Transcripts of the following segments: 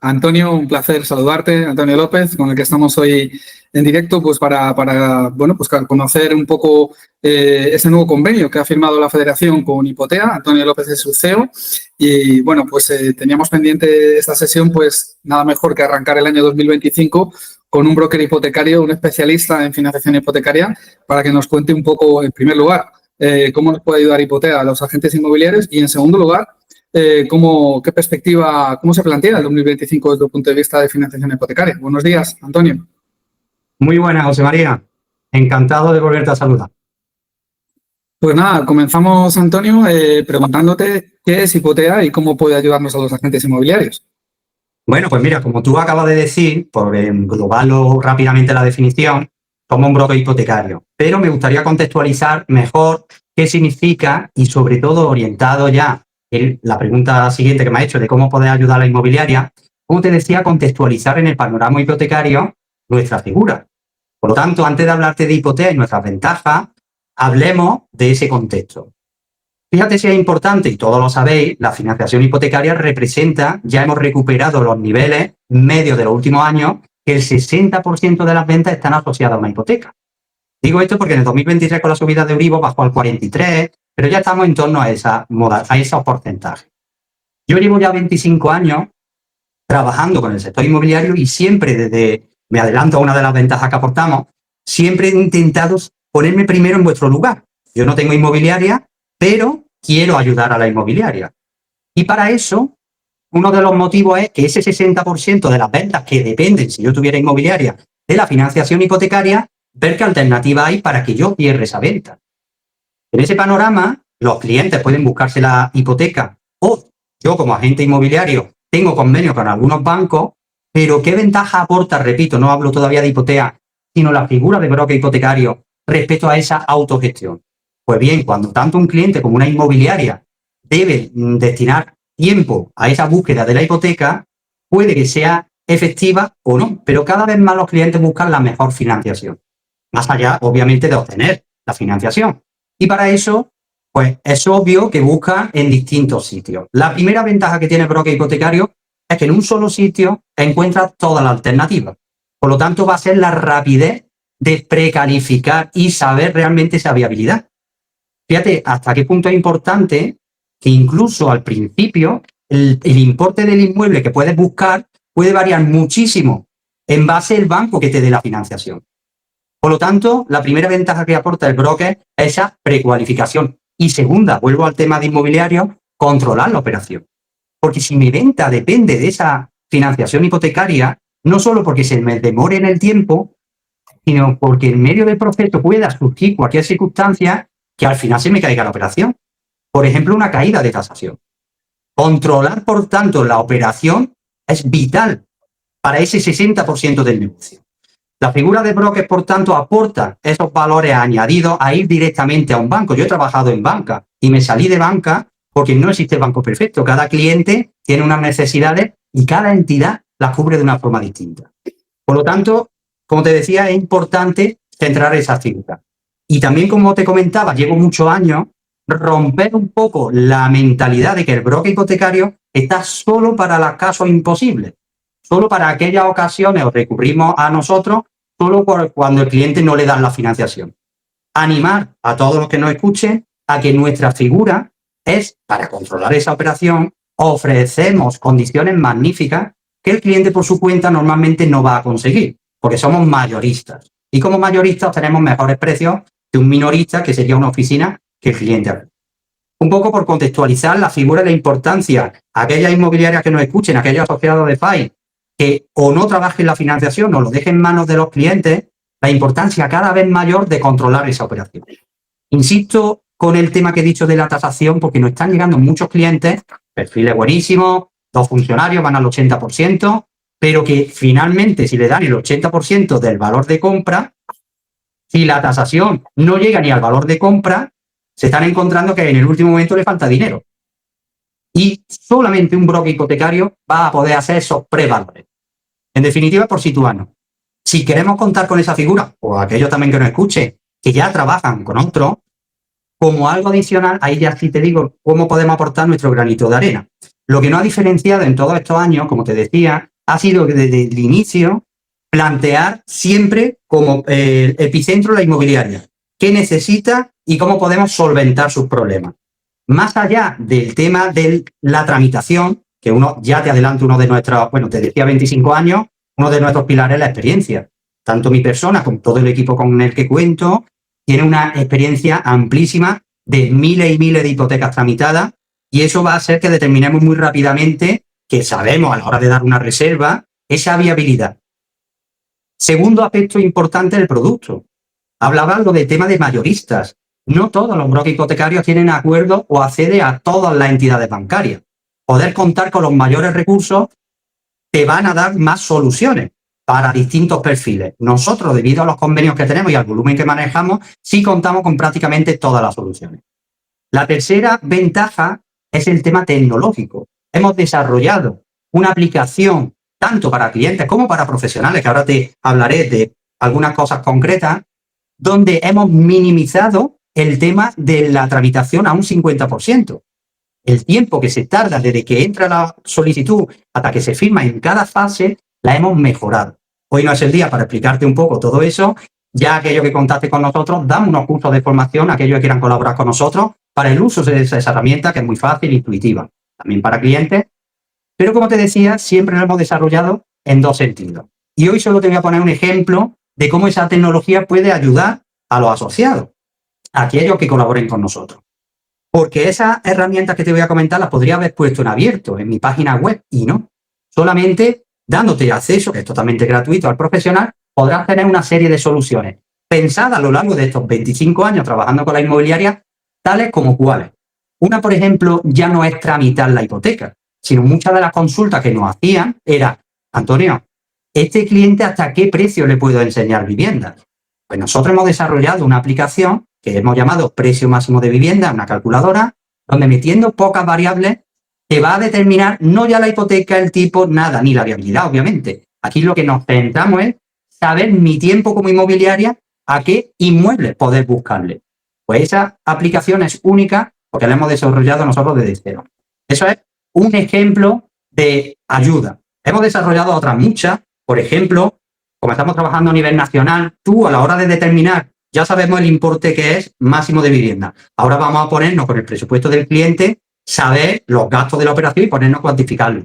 Antonio, un placer saludarte, Antonio López, con el que estamos hoy en directo, pues para conocer un poco ese nuevo convenio que ha firmado la Federación con Hipotea. Antonio López es su CEO y teníamos pendiente esta sesión, pues nada mejor que arrancar el año 2025 con un broker hipotecario, un especialista en financiación hipotecaria, para que nos cuente un poco, en primer lugar, cómo nos puede ayudar Hipotea a los agentes inmobiliarios y, en segundo lugar, qué perspectiva, cómo se plantea el 2025 desde el punto de vista de financiación hipotecaria. Buenos días, Antonio. Muy buenas, José María. Encantado de volverte a saludar. Pues nada, comenzamos, Antonio, preguntándote qué es Hipotea y cómo puede ayudarnos a los agentes inmobiliarios. Bueno, pues mira, como tú acabas de decir, por englobarlo rápidamente la definición, somos un broker hipotecario. Pero me gustaría contextualizar mejor qué significa y, sobre todo, orientado ya en la pregunta siguiente que me ha hecho de cómo poder ayudar a la inmobiliaria, como te decía, contextualizar en el panorama hipotecario nuestra figura. Por lo tanto, antes de hablarte de Hipotea y nuestras ventajas, hablemos de ese contexto. Fíjate si es importante, y todos lo sabéis, la financiación hipotecaria representa, ya hemos recuperado los niveles medios de los últimos años, que el 60% de las ventas están asociadas a una hipoteca. Digo esto porque en el 2023 con la subida de Euribor bajó al 43%, pero ya estamos en torno a esos porcentajes. Yo llevo ya 25 años trabajando con el sector inmobiliario y siempre, me adelanto a una de las ventajas que aportamos, siempre he intentado ponerme primero en vuestro lugar. Yo no tengo inmobiliaria, pero quiero ayudar a la inmobiliaria. Y para eso, uno de los motivos es que ese 60% de las ventas que dependen, si yo tuviera inmobiliaria, de la financiación hipotecaria, ver qué alternativa hay para que yo cierre esa venta. En ese panorama, los clientes pueden buscarse la hipoteca o yo como agente inmobiliario tengo convenio con algunos bancos, pero ¿qué ventaja aporta? Repito, no hablo todavía de Hipotea, sino la figura de broker hipotecario respecto a esa autogestión. Pues bien, cuando tanto un cliente como una inmobiliaria debe destinar tiempo a esa búsqueda de la hipoteca, puede que sea efectiva o no, pero cada vez más los clientes buscan la mejor financiación, más allá, obviamente, de obtener la financiación. Y para eso, pues es obvio que buscan en distintos sitios. La primera ventaja que tiene el broker hipotecario es que en un solo sitio encuentra toda la alternativa. Por lo tanto, va a ser la rapidez de precalificar y saber realmente esa viabilidad. Fíjate hasta qué punto es importante que incluso al principio el importe del inmueble que puedes buscar puede variar muchísimo en base al banco que te dé la financiación. Por lo tanto, la primera ventaja que aporta el broker es esa precualificación. Y segunda, vuelvo al tema de inmobiliario, controlar la operación. Porque si mi venta depende de esa financiación hipotecaria, no solo porque se me demore en el tiempo, sino porque en medio del proceso pueda surgir cualquier circunstancia que al final se me caiga la operación. Por ejemplo, una caída de tasación. Controlar, por tanto, la operación es vital para ese 60% del negocio. La figura de broker, por tanto, aporta esos valores añadidos a ir directamente a un banco. Yo he trabajado en banca y me salí de banca porque no existe banco perfecto. Cada cliente tiene unas necesidades y cada entidad las cubre de una forma distinta. Por lo tanto, como te decía, es importante centrar esa figura. Y también, como te comentaba, llevo muchos años romper un poco la mentalidad de que el broker hipotecario está solo para los casos imposibles. Solo para aquellas ocasiones os recurrimos a nosotros, solo cuando el cliente no le da la financiación. Animar a todos los que nos escuchen a que nuestra figura es, para controlar esa operación, ofrecemos condiciones magníficas que el cliente por su cuenta normalmente no va a conseguir, porque somos mayoristas. Y como mayoristas tenemos mejores precios que un minorista, que sería una oficina, que el cliente. Un poco por contextualizar la figura y la importancia, aquellas inmobiliarias que nos escuchen, aquellos asociados de FAI, que o no trabajen la financiación o lo dejen en manos de los clientes, la importancia cada vez mayor de controlar esa operación. Insisto con el tema que he dicho de la tasación, porque nos están llegando muchos clientes, perfiles buenísimos, 2 funcionarios van al 80%, pero que finalmente si le dan el 80% del valor de compra, si la tasación no llega ni al valor de compra, se están encontrando que en el último momento le falta dinero. Y solamente un broker hipotecario va a poder hacer esos prevalores. En definitiva, por situarnos. Si queremos contar con esa figura, o aquellos también que nos escuchen, que ya trabajan con otros, como algo adicional, ahí ya sí te digo cómo podemos aportar nuestro granito de arena. Lo que nos ha diferenciado en todos estos años, como te decía, ha sido que desde el inicio plantear siempre como el epicentro la inmobiliaria. ¿Qué necesita y cómo podemos solventar sus problemas? Más allá del tema de la tramitación, que ya te adelanto, uno de nuestros, bueno, te decía 25 años, uno de nuestros pilares es la experiencia. Tanto mi persona como todo el equipo con el que cuento tiene una experiencia amplísima de miles y miles de hipotecas tramitadas, y eso va a hacer que determinemos muy rápidamente que sabemos a la hora de dar una reserva esa viabilidad. Segundo aspecto importante del producto. Hablaba algo del tema de mayoristas. No todos los brokers hipotecarios tienen acuerdo o acceden a todas las entidades bancarias. Poder contar con los mayores recursos te van a dar más soluciones para distintos perfiles. Nosotros, debido a los convenios que tenemos y al volumen que manejamos, sí contamos con prácticamente todas las soluciones. La tercera ventaja es el tema tecnológico. Hemos desarrollado una aplicación tanto para clientes como para profesionales, que ahora te hablaré de algunas cosas concretas, donde hemos minimizado el tema de la tramitación a un 50%. El tiempo que se tarda desde que entra la solicitud hasta que se firma en cada fase, la hemos mejorado. Hoy no es el día para explicarte un poco todo eso. Ya aquellos que contacten con nosotros, damos unos cursos de formación a aquellos que quieran colaborar con nosotros para el uso de esa herramienta, que es muy fácil e intuitiva. También para clientes. Pero como te decía, siempre lo hemos desarrollado en dos sentidos. Y hoy solo te voy a poner un ejemplo de cómo esa tecnología puede ayudar a los asociados, a aquellos que colaboren con nosotros. Porque esas herramientas que te voy a comentar las podría haber puesto en abierto en mi página web, y no. Solamente dándote acceso, que es totalmente gratuito, al profesional, podrás tener una serie de soluciones pensadas a lo largo de estos 25 años trabajando con la inmobiliaria, tales como cuáles. Una, por ejemplo, ya no es tramitar la hipoteca, sino muchas de las consultas que nos hacían era: Antonio, ¿este cliente hasta qué precio le puedo enseñar viviendas? Pues nosotros hemos desarrollado una aplicación que hemos llamado Precio Máximo de Vivienda, una calculadora, donde metiendo pocas variables te va a determinar no ya la hipoteca, el tipo, nada, ni la viabilidad, obviamente. Aquí lo que nos centramos es saber mi tiempo como inmobiliaria a qué inmuebles poder buscarle. Pues esa aplicación es única porque la hemos desarrollado nosotros desde cero. Eso es un ejemplo de ayuda. Hemos desarrollado otras muchas. Por ejemplo, como estamos trabajando a nivel nacional, tú a la hora de determinar, ya sabemos el importe que es máximo de vivienda. Ahora vamos a ponernos con el presupuesto del cliente, saber los gastos de la operación y ponernos a cuantificarlo.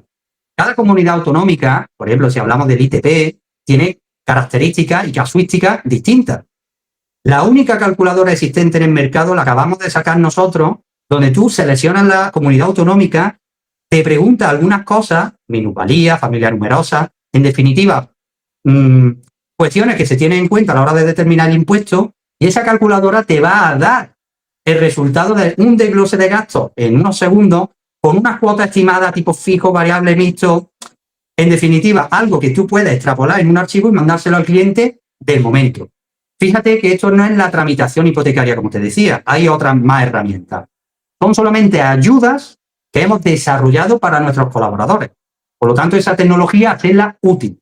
Cada comunidad autonómica, por ejemplo, si hablamos del ITP, tiene características y casuísticas distintas. La única calculadora existente en el mercado la acabamos de sacar nosotros, donde tú seleccionas la comunidad autonómica, te pregunta algunas cosas, minusvalía, familia numerosa, en definitiva, cuestiones que se tienen en cuenta a la hora de determinar el impuesto, y esa calculadora te va a dar el resultado de un desglose de gastos en unos segundos con una cuota estimada tipo fijo, variable, mixto. En definitiva, algo que tú puedes extrapolar en un archivo y mandárselo al cliente del momento. Fíjate que esto no es la tramitación hipotecaria, como te decía, hay otras más herramientas. Son solamente ayudas que hemos desarrollado para nuestros colaboradores. Por lo tanto, esa tecnología hacerla útil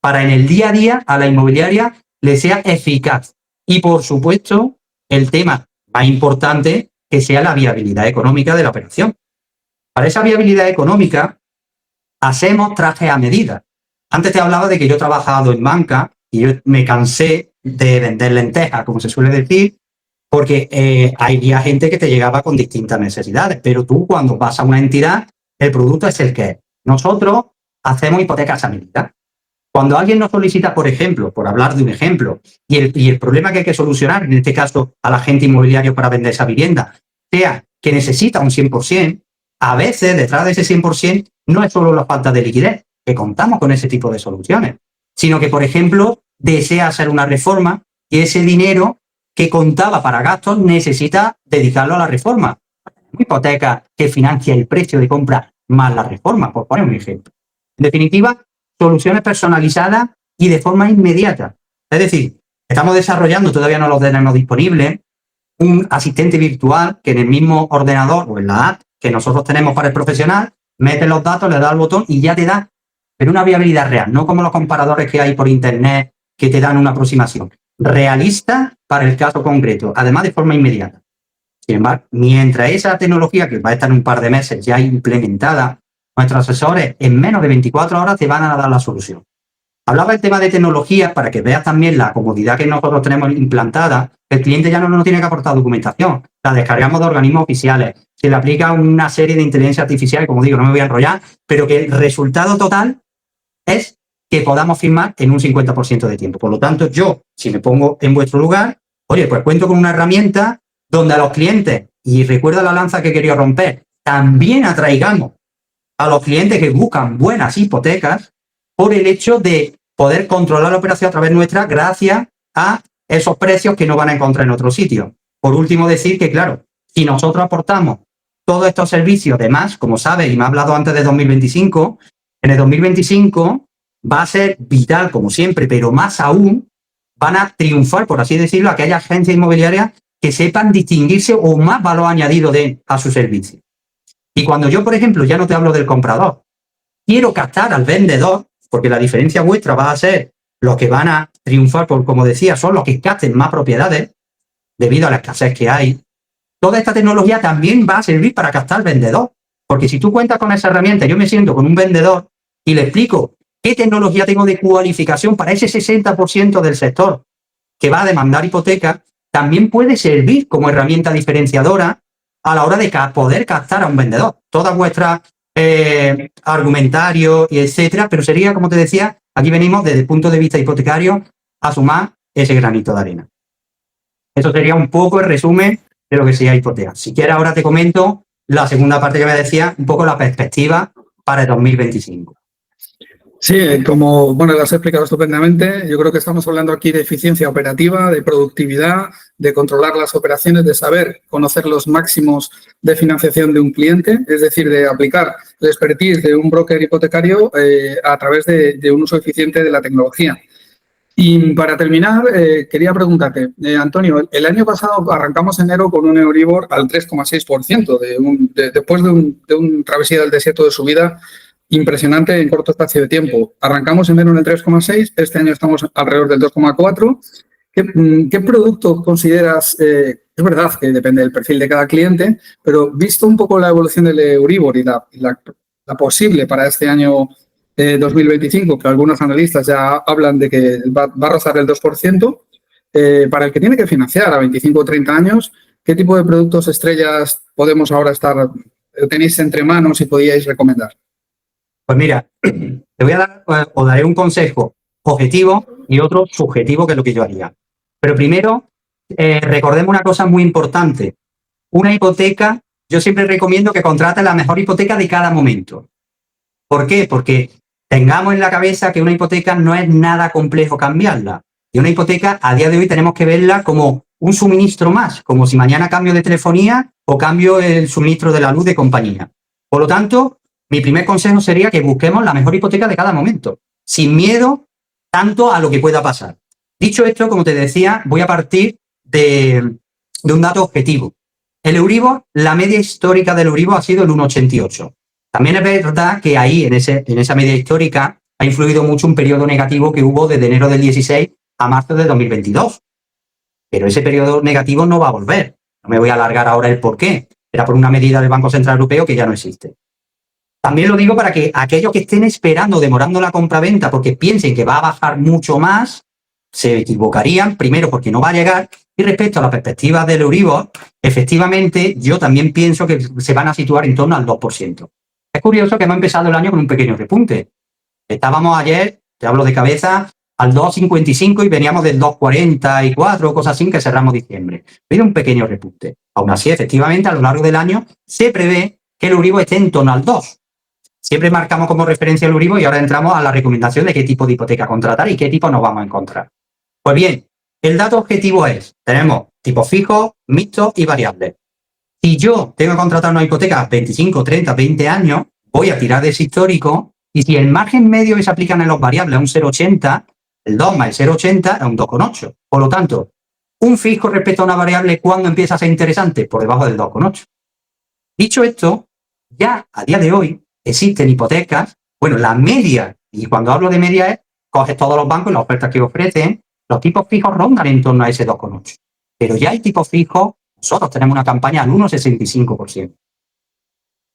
para en el día a día a la inmobiliaria le sea eficaz. Y, por supuesto, el tema más importante, que sea la viabilidad económica de la operación. Para esa viabilidad económica, hacemos trajes a medida. Antes te hablaba de que yo he trabajado en banca y yo me cansé de vender lentejas, como se suele decir, porque había gente que te llegaba con distintas necesidades, pero tú cuando vas a una entidad, el producto es el que es. Nosotros hacemos hipotecas a medida. Cuando alguien nos solicita, por ejemplo, por hablar de un ejemplo, y el problema que hay que solucionar, en este caso al agente inmobiliario para vender esa vivienda, sea que necesita un 100%, a veces detrás de ese 100% no es solo la falta de liquidez, que contamos con ese tipo de soluciones, sino que, por ejemplo, desea hacer una reforma y ese dinero que contaba para gastos necesita dedicarlo a la reforma. Una hipoteca que financia el precio de compra más la reforma, por poner un ejemplo. En definitiva, soluciones personalizadas y de forma inmediata. Es decir, estamos desarrollando, todavía no lo tenemos disponible, un asistente virtual que en el mismo ordenador o en la app que nosotros tenemos para el profesional, mete los datos, le da al botón y ya te da, pero una viabilidad real, no como los comparadores que hay por internet que te dan una aproximación. Realista para el caso concreto, además de forma inmediata. Sin embargo, mientras esa tecnología, que va a estar en un par de meses ya implementada, Nuestros asesores en menos de 24 horas te van a dar la solución. Hablaba del tema de tecnología para que veas también la comodidad que nosotros tenemos implantada. El cliente ya no nos tiene que aportar documentación. La descargamos de organismos oficiales. Se le aplica una serie de inteligencia artificial, como digo, no me voy a enrollar, pero que el resultado total es que podamos firmar en un 50% de tiempo. Por lo tanto, yo, si me pongo en vuestro lugar, oye, pues cuento con una herramienta donde a los clientes, y recuerda la lanza que quería romper, también atraigamos a los clientes que buscan buenas hipotecas por el hecho de poder controlar la operación a través nuestra gracias a esos precios que no van a encontrar en otro sitio. Por último, decir que, claro, si nosotros aportamos todos estos servicios, además, como sabes, y me ha hablado antes de 2025, en el 2025 va a ser vital, como siempre, pero más aún, van a triunfar, por así decirlo, aquellas agencias inmobiliarias que sepan distinguirse o más valor añadido a su servicio. Y cuando yo, por ejemplo, ya no te hablo del comprador, quiero captar al vendedor, porque la diferencia vuestra va a ser los que van a triunfar, por, como decía, son los que capten más propiedades, debido a la escasez que hay. Toda esta tecnología también va a servir para captar al vendedor, porque si tú cuentas con esa herramienta, yo me siento con un vendedor y le explico qué tecnología tengo de cualificación para ese 60% del sector que va a demandar hipoteca, también puede servir como herramienta diferenciadora a la hora de poder captar a un vendedor. Toda vuestra argumentario y etcétera, pero sería, como te decía, aquí venimos desde el punto de vista hipotecario a sumar ese granito de arena. Eso sería un poco el resumen de lo que sería hipoteca. Si quieres, ahora te comento la segunda parte que me decía, un poco la perspectiva para el 2025. Sí, como bueno, lo has explicado estupendamente, yo creo que estamos hablando aquí de eficiencia operativa, de productividad, de controlar las operaciones, de saber conocer los máximos de financiación de un cliente, es decir, de aplicar el expertise de un broker hipotecario a través de un uso eficiente de la tecnología. Y para terminar, quería preguntarte, Antonio, el año pasado arrancamos enero con un Euribor al 3,6%, después de un travesía del desierto de subida impresionante en corto espacio de tiempo. Arrancamos enero en el 3,6, este año estamos alrededor del 2,4. ¿Qué producto consideras? Es verdad que depende del perfil de cada cliente, pero visto un poco la evolución del Euribor y la posible para este año 2025, que algunos analistas ya hablan de que va a rozar el 2%, para el que tiene que financiar a 25 o 30 años, ¿qué tipo de productos estrellas podemos ahora tenéis entre manos y podíais recomendar? Pues mira, te voy a dar, os daré un consejo objetivo y otro subjetivo, que es lo que yo haría. Pero primero, recordemos una cosa muy importante. Una hipoteca, yo siempre recomiendo que contrates la mejor hipoteca de cada momento. ¿Por qué? Porque tengamos en la cabeza que una hipoteca no es nada complejo cambiarla. Y una hipoteca, a día de hoy, tenemos que verla como un suministro más, como si mañana cambio de telefonía o cambio el suministro de la luz de compañía. Por lo tanto, mi primer consejo sería que busquemos la mejor hipoteca de cada momento, sin miedo tanto a lo que pueda pasar. Dicho esto, como te decía, voy a partir de un dato objetivo. El Euribor, la media histórica del Euribor ha sido el 1,88. También es verdad que ahí, en esa media histórica, ha influido mucho un periodo negativo que hubo desde enero del 16 a marzo de 2022. Pero ese periodo negativo no va a volver. No me voy a alargar ahora el por qué. Era por una medida del Banco Central Europeo que ya no existe. También lo digo para que aquellos que estén esperando, demorando la compraventa porque piensen que va a bajar mucho más, se equivocarían, primero porque no va a llegar, y respecto a la perspectiva del Euribor, efectivamente yo también pienso que se van a situar en torno al 2%. Es curioso que hemos empezado el año con un pequeño repunte. Estábamos ayer, te hablo de cabeza, al 2,55 y veníamos del 2,44, cosas así, que cerramos diciembre. Ha habido un pequeño repunte. Aún así, efectivamente, a lo largo del año se prevé que el Euribor esté en torno al 2. Siempre marcamos como referencia el Euribor y ahora entramos a la recomendación de qué tipo de hipoteca contratar y qué tipo nos vamos a encontrar. Pues bien, el dato objetivo es, tenemos tipos fijos, mixtos y variables. Si yo tengo que contratar una hipoteca a 25, 30, 20 años, voy a tirar de ese histórico y si el margen medio que se aplican en los variables es un 0,80, el 2 más el 0,80 es un 2,8. Por lo tanto, un fijo respecto a una variable, ¿cuándo empieza a ser interesante? Por debajo del 2,8. Dicho esto, ya a día de hoy existen hipotecas, bueno, la media, y cuando hablo de media es, coges todos los bancos y las ofertas que ofrecen, los tipos fijos rondan en torno a ese 2,8. Pero ya hay tipos fijos, nosotros tenemos una campaña al 1,65%.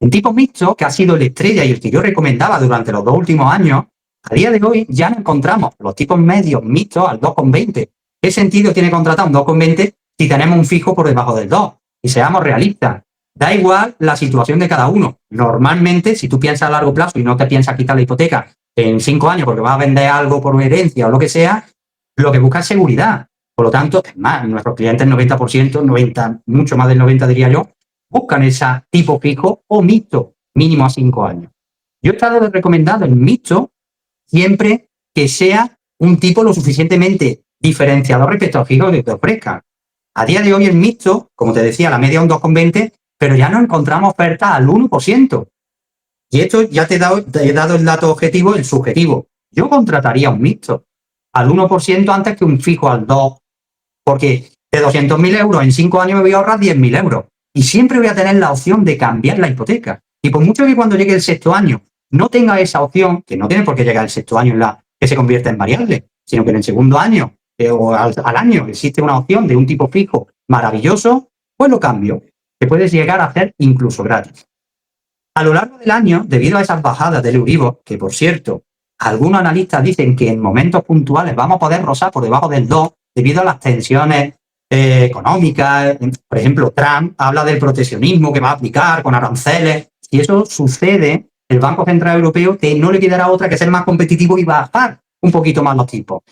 En tipo mixto, que ha sido la estrella y el que yo recomendaba durante los 2 últimos años, a día de hoy ya no encontramos los tipos medios mixtos al 2,20. ¿Qué sentido tiene contratar un 2,20 si tenemos un fijo por debajo del 2? Y seamos realistas. Da igual la situación de cada uno. Normalmente, si tú piensas a largo plazo y no te piensas quitar la hipoteca en 5 años porque vas a vender algo por herencia o lo que sea, lo que busca es seguridad. Por lo tanto, es más, nuestros clientes, 90%, 90, mucho más del 90 diría yo, buscan ese tipo fijo o mixto, mínimo a 5 años. Yo he estado recomendando el mixto siempre que sea un tipo lo suficientemente diferenciador respecto al fijo que te ofrezca. A día de hoy el mixto, como te decía, la media es un 2,20, pero ya no encontramos ofertas al 1%. Y esto ya te he dado el dato objetivo, el subjetivo. Yo contrataría un mixto al 1% antes que un fijo al 2%, porque de 200.000 euros en 5 años me voy a ahorrar 10.000 euros. Y siempre voy a tener la opción de cambiar la hipoteca. Y por mucho que cuando llegue el 6.º año no tenga esa opción, que no tiene por qué llegar el 6.º año en la que se convierte en variable, sino que en el 2.º año o al año existe una opción de un tipo fijo maravilloso, pues lo cambio, que puedes llegar a hacer incluso gratis. A lo largo del año, debido a esas bajadas del Euribor, que por cierto, algunos analistas dicen que en momentos puntuales vamos a poder rozar por debajo del 2 debido a las tensiones económicas. Por ejemplo, Trump habla del proteccionismo que va a aplicar con aranceles. Si eso sucede, el Banco Central Europeo no le quedará otra que ser más competitivo y bajar un poquito más los tipos.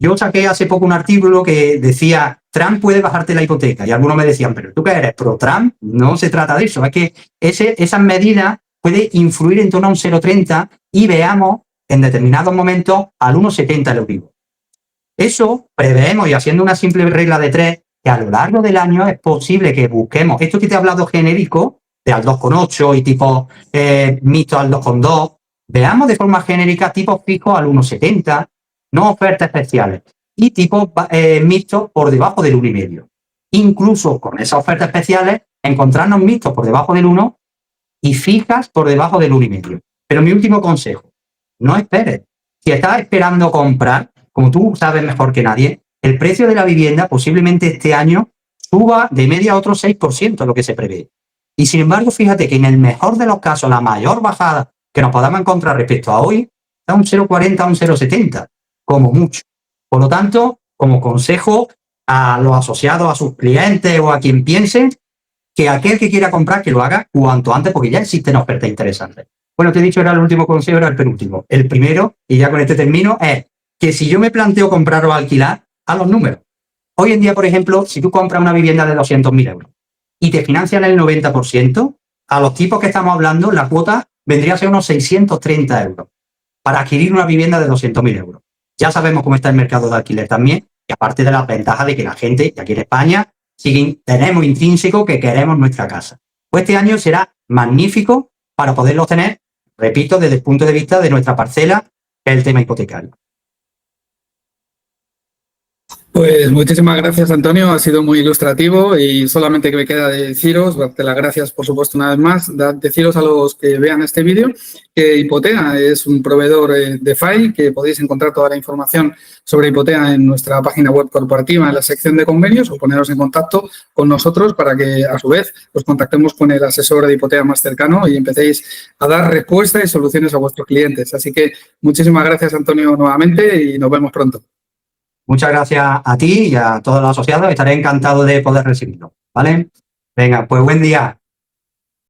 Yo saqué hace poco un artículo que decía, Trump puede bajarte la hipoteca. Y algunos me decían, pero ¿tú qué eres? ¿Pro Trump? No se trata de eso. Es que esas medidas pueden influir en torno a un 0,30 y veamos en determinados momentos al 1,70 el Euribor. Eso preveemos, y haciendo una simple regla de 3, que a lo largo del año es posible que busquemos, esto que te he hablado genérico, de al 2,8 y tipo mixto al 2,2, veamos de forma genérica tipos fijos al 1,70, no ofertas especiales, y tipos mixtos por debajo del 1,5. Incluso con esas ofertas especiales, encontrarnos mixtos por debajo del 1 y fijas por debajo del 1,5. Pero mi último consejo, no esperes. Si estás esperando comprar, como tú sabes mejor que nadie, el precio de la vivienda posiblemente este año suba de media a otro 6%, lo que se prevé. Y sin embargo, fíjate que en el mejor de los casos, la mayor bajada que nos podamos encontrar respecto a hoy está un 0,40 a un 0,70, como mucho. Por lo tanto, como consejo a los asociados, a sus clientes o a quien piense, que aquel que quiera comprar, que lo haga cuanto antes, porque ya existen ofertas interesantes. Bueno, te he dicho, era el último consejo, era el penúltimo. El primero, y ya con este termino, es que si yo me planteo comprar o alquilar, a los números. Hoy en día, por ejemplo, si tú compras una vivienda de 200.000 euros y te financian el 90%, a los tipos que estamos hablando, la cuota vendría a ser unos 630 euros para adquirir una vivienda de 200.000 euros. Ya sabemos cómo está el mercado de alquiler también, y aparte de la ventaja de que la gente, aquí en España, tenemos intrínseco que queremos nuestra casa. Pues este año será magnífico para poderlo tener, repito, desde el punto de vista de nuestra parcela, que es el tema hipotecario. Pues muchísimas gracias, Antonio. Ha sido muy ilustrativo y solamente que me queda deciros, darte las gracias, por supuesto, una vez más, deciros a los que vean este vídeo que Hipotea es un proveedor de FI, que podéis encontrar toda la información sobre Hipotea en nuestra página web corporativa, en la sección de convenios, o poneros en contacto con nosotros para que, a su vez, os contactemos con el asesor de Hipotea más cercano y empecéis a dar respuestas y soluciones a vuestros clientes. Así que muchísimas gracias, Antonio, nuevamente y nos vemos pronto. Muchas gracias a ti y a todos los asociados. Estaré encantado de poder recibirlo, ¿vale? Venga, pues buen día.